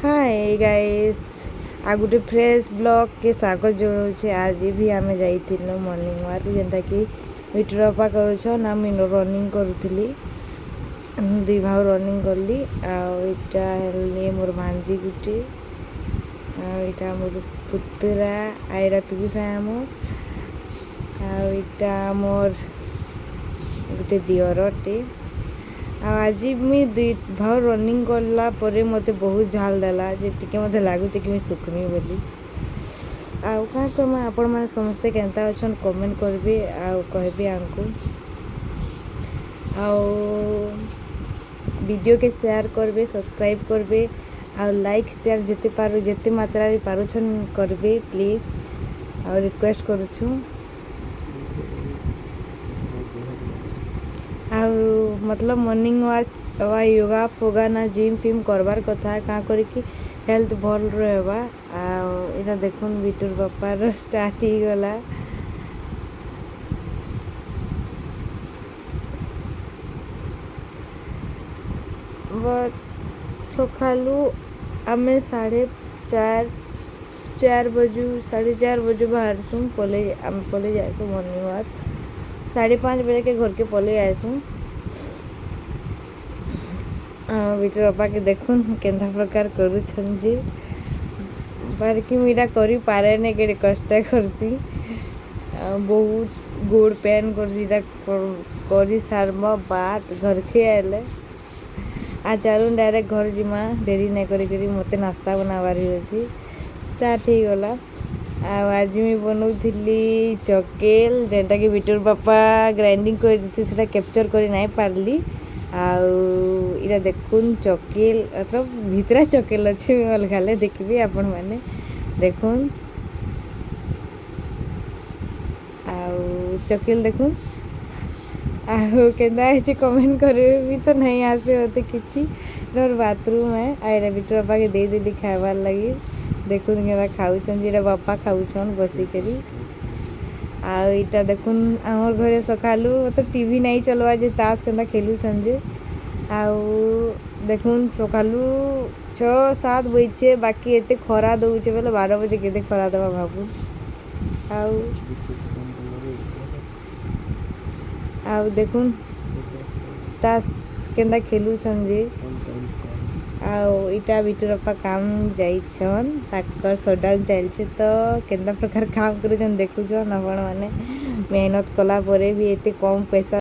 Hi guys आ गोटे fresh blog के स्वागत जनाऊे। आज भी आम जाइलु मॉर्निंग वॉक जेनटा कि मीटर अपा करुछन आ मुई रनिंग करूली। दुई भाव रनिंग कली। आटा हेल्ले मोर भांजी गुटे आटा मोर पुतरा आईरा पिकुसा मोर आटा मोर गोटे दियरटे। आज मुई दुई भाव रनिंग कला परे मते बहुत झाल देला जे टिके मते लागुचे कि मुई सुखमी बोली। आउ का कमा आपण माने समस्ते केनता अछन कमेंट करबे आउ कहबे आंको। आउ वीडियो के शेयर करबे, सब्सक्राइब करबे आउ लाइक शेयर जेते मात्रा रे पारुछन करबे प्लीज आउ रिक्वेस्ट करूछु। मतलब मॉर्निंग वॉक वा योगा फोगा ना जिम फिम करबार कथा का करी कि हेल्थ भल रहबा। इना देखुन बिटुर बापार स्टार्ट ही गला। सकालू आमे 4:30 बजे 4:30 बजे बाहरसुँ पले जाएसु मॉर्निंग वॉक। 5:30 बजे के घर के पले आएसुँ। बिटर बापा के देखुन केंता प्रकार करूछन जे बारकी मीरा करी पारे ने के कष्ट करसी। बहुत गोड़ पेन करसी करी सारमा बात घर के आले आ चालू डायरेक्ट घर जिमा डेरी नहीं करी मते नाश्ता बनावार अछि स्टार्ट ही गला। आज मी बनौथिली चकेल जेनटा कि बिटुर बापा ग्राइंडिंग कर देती सेटा कैप्चर करी नहीं पारली। इरा देखुन चकेल मतलब भितरा चकेल अच्छे अलगाले देखबे आपण माने देखुन। चकेल देखुन केंदा है कमेंट करे भी तो नहीं आसे होते किसी डर बाथरूम है। आईरा बिटुर बापा के दे देली खाइबार लगी देखुन केंदा खाउछन जेरा बापा खाउछन बसी करी। आईटा देखुन आमर घरे सकालू मतलब टीवी नहीं चलवा जे ताश केंदा खेलुछन जे आउ देखुन सकालू 6-7 बजे बाकी एते खरा दउछे बेले 12 बजे केते खरा दवा भाबू। आउ देखुन ताश केंदा खेलुछन जे आउ इटा बिटुर बापा काम जाइछन ताकर सडाउन चलछे तो केंदा प्रकार काम करूछन देखुछन आपण माने। मेहनत कला परे भी एते कम पैसा